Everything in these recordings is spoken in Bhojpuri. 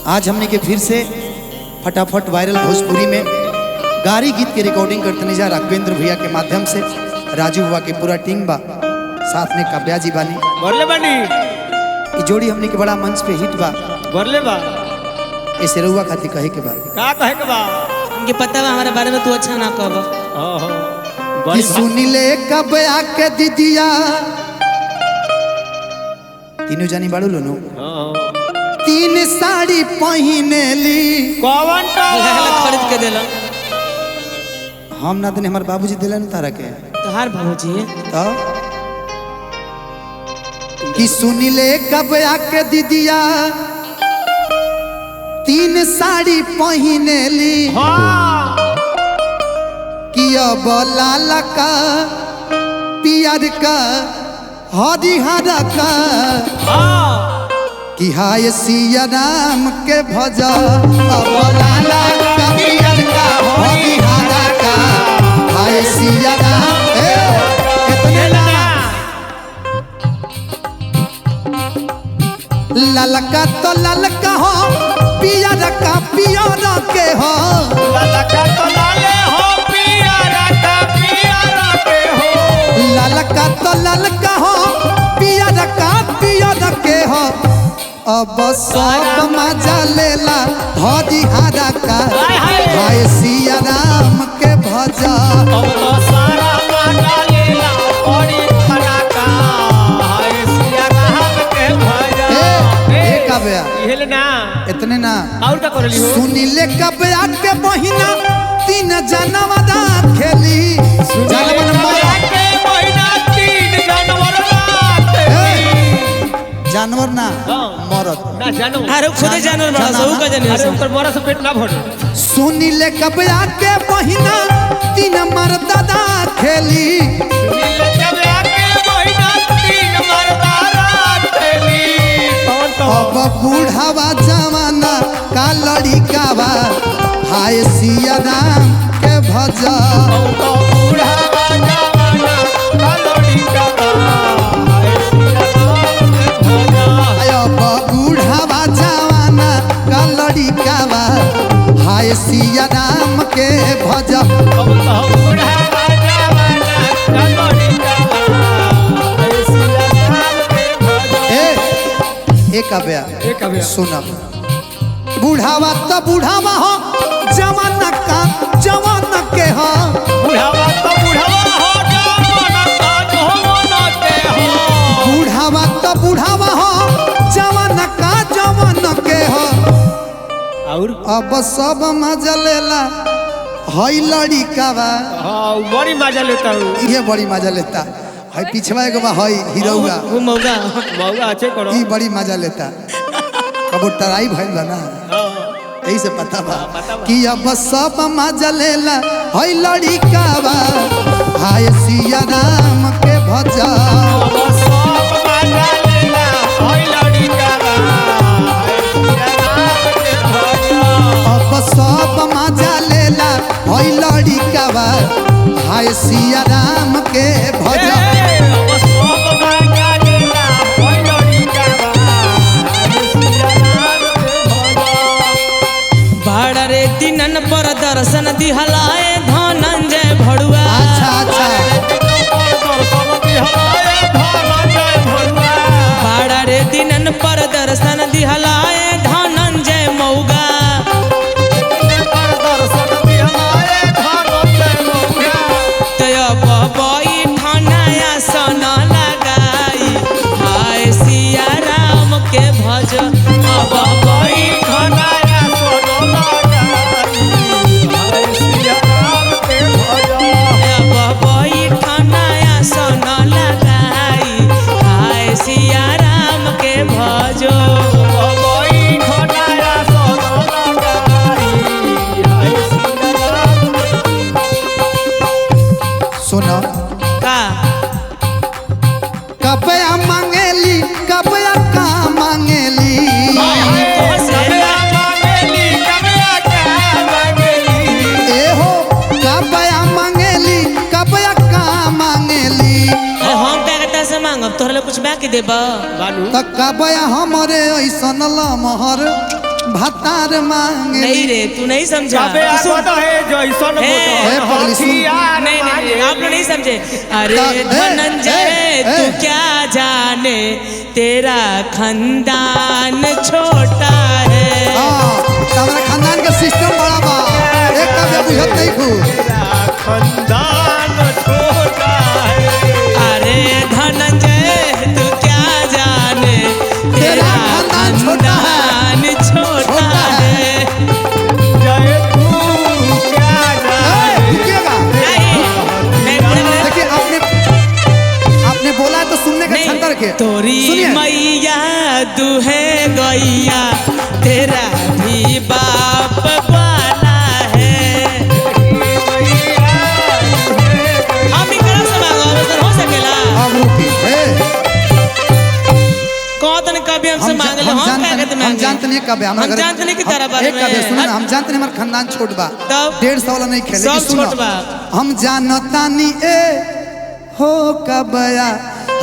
आज हमने के फिर से फटाफट वायरल भोजपुरी में गारी गीत की रिकॉर्डिंग करते नहीं जा राघवेंद्र भैया के माध्यम से राजू हुआ के पूरा टीम बा, साथ में काव्या जी बानी बरले बानी। ये जोड़ी हमने के बड़ा मंच पे हिट बा, बरले बा ऐसे रहुआ खातिर कहे के बा का कहे के बा हमके पता बा हमारे बारे में तू अच्छा ना कहब। कि सुनी ले कब आके दीदिया तीनों जानी बाड़ू लोनो तीन साड़ी पहने ली कौन खरीद के देला हम ना तने हमारे बाबूजी दिलन तारा के तोहार बाबूजी तो कि सुनी ले कब आके दीदिया तीन साड़ी पहने ली कि अब लाल का पियर का हरिहरा का कि हाय सिया राम के भजा अब लाल का पियर का हरिहरा का हाय सिया राम कितने ललका तो ललका हो पियर का पियर के हो ललका तो लाले हो पियर का पियर के हो ललका तो ललका हो पियर का पियर के हो अब सब मजा लेला हरिहरा का हाय सिया राम के भजा अब तो सारा मजा लेला और खाना का हाय सिया राम के भजा ए काव्या इहेले ना इतने ना और का करली हो सुनी ले काव्या के बहिना तीन जनवदा खेली जनवन माया के महीना तीन जानवर रात जानवर ना हाँ। मरद ना जानो अरे खुद जानवर बड़ा सब का जाने अरे ऊपर मोरा से पेट ना भर सुनी ले कबया के बहिना तीन मर्दादा खेली नीले जब आके महीना तीन मरदा रात खेली कौन तो अब बूढ़ावा जवाना का लड़िकावा हाय सिया राम के भजा कौन तो बूढ़ा जवाना कलोड़ी का हाय सिया राम के भजा अब बूढ़ावा जवाना का लड़िकावा हाय सिया राम के भजा कौन तो बूढ़ा जवाना कलोड़ी का हाय सिया राम के भजा ए काव्या एक अभी सुना बूढ़ावा तो बूढ़ावा हो जवाना का जवाना के हो बुढ़ावा तो बुढ़ावा हो जवाना का जवाना के हो बूढ़ावा तो बूढ़ावा हो जवाना का जवाना के हो और अब सब मजा लेला हई लड़िकावा हाँ बड़ी मजा लेता हूँ ये बड़ी मजा लेता हई पिछवा एगो बा हई हीरोवा वो मौगा मौका अच्छे करो ई बड़ी मजा लेता कबो टराई भइल बा ना यही से पता बा कि अब सब मजा लेला हई लड़िकावा हाय सिया राम के भजा अब सब मजा लेला होई लड़ी का हाय सिया राम के भजा अब सब मजा लेला हई लड़िकावा हाय सिया राम के भजा अब सब मजा लेला होई लड़ी का हाय सिया राम के भजा भाड़ा रे दिनन पर दर्शन दिहलाए धनंजय भड़ुआ अच्छा भाड़ा रे दिनन पर दर्शन दिहलाए धनंजय मौगा तय बबई ठनाया सन लगाई हाय सिया राम के भज अब बबई बबई ठनाया सन लगाई हाय सिया राम के भजो सुनो का कपया मांगेली कपया का मांगेली ए हो कपया मांगेली कपया का मांगेली हम क्या से मांगब तोहरा कुछ बाकी देबा त कबया हमरे ऐसन लमहर भतार मांगे नहीं रे तू नहीं समझा कबे तू सुन। आगो है जैसन ए, पगली सुन। नहीं नहीं आप लोग नहीं समझे। अरे ए, धनंजय ए, तू ए। क्या जाने तेरा खानदान छोटा है। हमारा खानदान का सिस्टम बड़ा बा एक का बुझत नहीं खू खानदान छोटा है। अरे धनंजय तू क्या जाने तेरा खानदान छोटा है। खानदान छोटा है। जय तू क्या जाने। रुकिएगा देखिए आपने बोला है तो सुनने का क्षमता रखिए तोरी सुनिए मैया दुहे गैया तेरा भी बाप वाला है। हम ही करम से मांगो अवसर हो सकेला अब रुकिए कौन कभी हमसे मांग ले हम जानते नहीं कब हम जानते नहीं कि तेरा बारे एक कब सुनो में ना हम जानते नहीं हमारा खानदान छोट बा तब 150 वाला नहीं खेले सब कि सुनो छोट बा। हम जानता नहीं हो कबया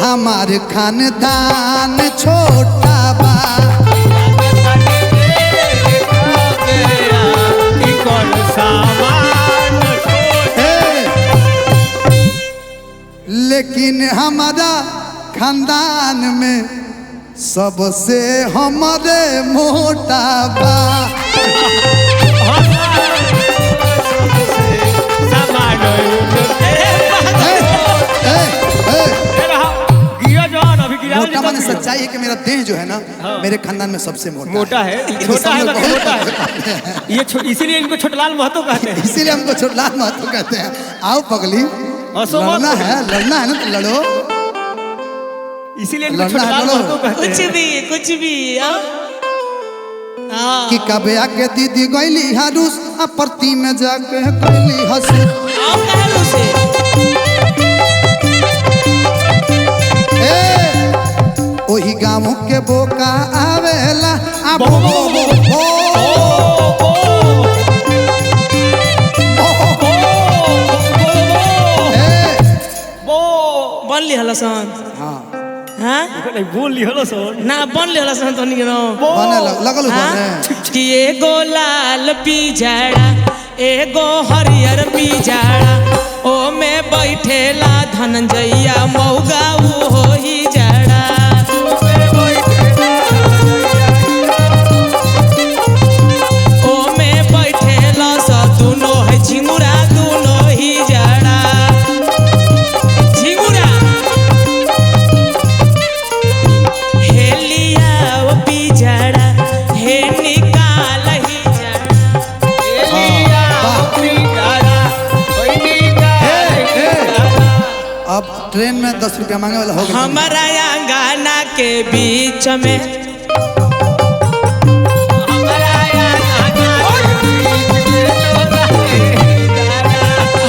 हमार खानदान छोटा बा लेकिन हमारा खानदान में सबसे हमारे मोटा बा मोटा माने सच्चाई है कि मेरा देह जो है ना मेरे खानदान में सबसे मोटा है छोटा है बाकी मोटा है ये इसीलिए इनको छोटलाल महतो कहते हैं। इसीलिए हमको छोटलाल महतो कहते हैं। आओ पगली लड़ना है ना तो लड़ो इसीलिए इनको लड़ना है, छोटलाल लड़ो। महतो कहते हैं। कुछ भी कि कबे आके दीदी गईली हारूस आ परती में जाके गईली हंसी आओ कहलू से ओही गाँव के बोका आवेला आ बो बो बो बन ली हलसन हाँ हाँ नहीं बोल ली हलो सोन ना बन ली हलसन तो नहीं बने लगल बने कि एगो लाल पिजाड़ा एगो हरियर पिजाड़ा ओ में बैठेला धनंजया मौगा हो ही जाड़ा ओ में बैठेला स दुनो है झिंगुरा दुनो ही जाड़ा झिंगुरा हेलिया ओ पिजाड़ा हे निकाल ही अब ट्रेन में 10 रुपया मांगे वाला हो गया हमारा अंगना के बीच में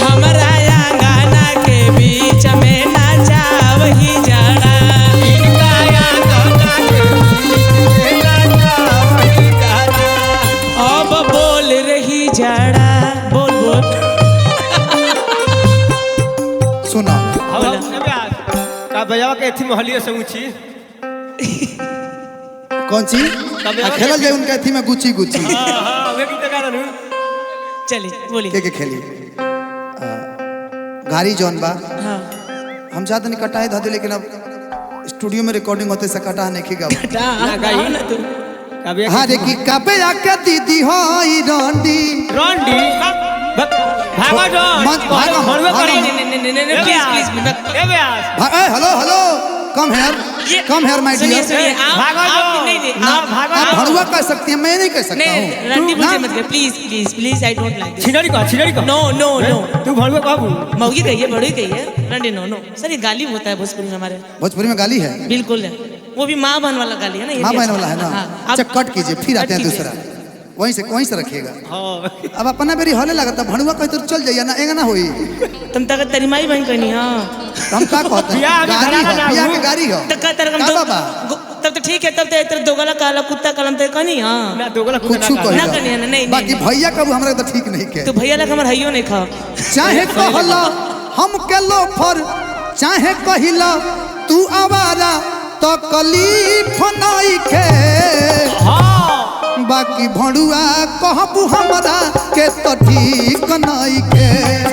हमारा अंगना के बीच में नाचा वही जाड़ा अब बोल रही जाड़ा बोल बोल सुनो भैया के थी मोहल्ले से ऊंची कौन सी खेल जाए उनका थी में गुची गुची चलिए बोलिए के खेली गाड़ी जौन बा हाँ हम चाहते नहीं कटाए धो लेकिन अब स्टूडियो में रिकॉर्डिंग होते से कटा नहीं खीगा गाओ ना तू हाँ देखी कबे आके दीदी हो रोंडी रोंडी भागो जो भागो, मरवे भागो। करी please hello hello come here my सुनिए डियर सुनिए भागो जो। आप नहीं नहीं ना, आप भागो आप जो। भड़ुआ कह सकती हैं मैं नहीं कह सकता नहीं हूँ रंडी ना? मुझे मत कर please please please I don't like this छिनरी का नो नो नो तू भड़वे कहबू मौगी कहिए बड़ी कहिए रंडी नो नो सर ये गाली होता है भोजपुरी में हमारे भोजपुरी में गाली है बिल्कुल है वो भी माँ बहन वाला गाली है ना ये माँ भी बहन अच्छा वाला है ना हाँ, अच्छा आप- कट कीजिए फिर आते हैं कट कीजिए। दूसरा वहीं से रखिएगा हां अब अपना बेरी हले लगता भड़ुआ कहीं तो चल जाइए ना एगा ना होई तुम तक तेरी माई बहन कहनी हाँ तो हम का कहते हैं बियाह में गाड़ी धराना हो ना बियाह हो। के गाड़ी हो तक का तरह का बाबा तब तो ठीक है तब तो तेरे दोगला काला कुत्ता कलम ते कहनी हाँ ना दोगला कुछ कुछ कही ना करनी है ना, नहीं, बाकी नहीं। भैया कबू हमरा तो ठीक नहीं के तो भैया लग हमार हइयो नहीं खा चाहे कहला हम के लोफर चाहे कहिला तू आवारा तो कलीफ नहीं के हां बाकी भड़ुआ कहबू हमरा के तो ठीक नहीं के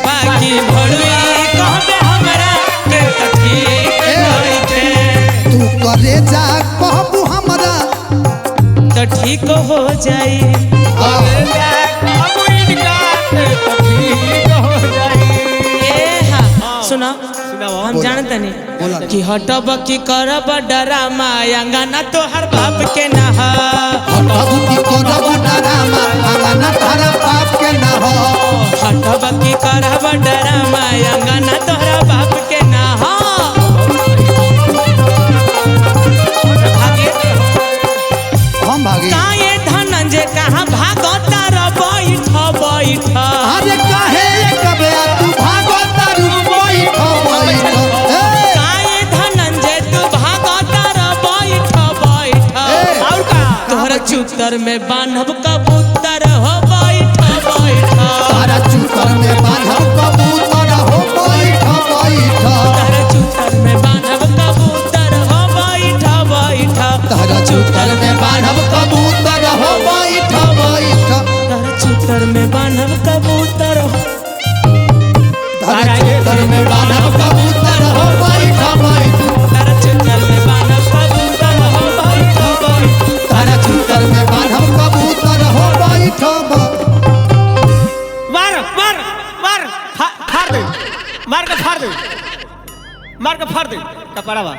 बाकी भड़ुआ कहबे हमरा के तो ठीक नहीं के तू करे जा कहबू हमरा तो ठीक हो जाई सुना हम जानते नहीं कि हटब की करब डरामा अंगना तो हर बाप के ना हटब की करब डरामा अंगना तारा बाप के ना हो हटब की करब डरामा अंगना तोहरा बाप के ना हम भागे काहे धनंजय कहाँ भागता रे बैठ बैठ अरे काहे कबे तू भागता रू बैठ काहे धनंजय तू भागता रे बैठ बैठ और का तोहरा चूतर में बांधब कबूतर हो बैठ बैठ तारा चूतर में बांधब कबूतर हो बैठ बैठ तारा चूतर में बांधब कबूतर हो बैठ बैठ तारा चूतर में बांधब कबूतर हो बैठ बैठ तारा चूतर में बांधब कबूतर हो तारा चूतर में बांधब कबूतर हो बैठ बैठ तारा चूतर में बांधब कबूतर हो बैठ बैठ तारा चूतर में बांधब कबूतर हो बैठ मार के फाड़ दे कपड़ा बा